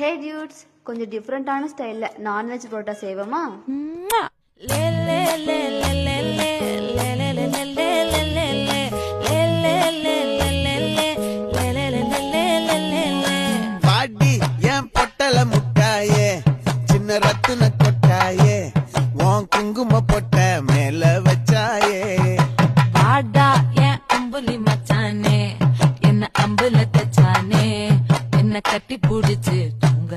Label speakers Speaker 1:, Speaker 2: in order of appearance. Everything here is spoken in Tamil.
Speaker 1: ஹே டியூட்ஸ், கொஞ்சம் டிஃப்ரெண்டான ஸ்டைல்ல நான்வெஜ் புரோட்டா செய்வோமா?
Speaker 2: பாடி என் பொட்டல முட்டாயே, சின்ன ரத்தின கொட்டாயே, உன் குங்கும பொட்ட மேல வச்சாயே.
Speaker 3: பாடா என் அம்புலி மச்சானே, என்ன அம்புல தச்சானே, என்ன கட்டி புடிச்சு தூங்க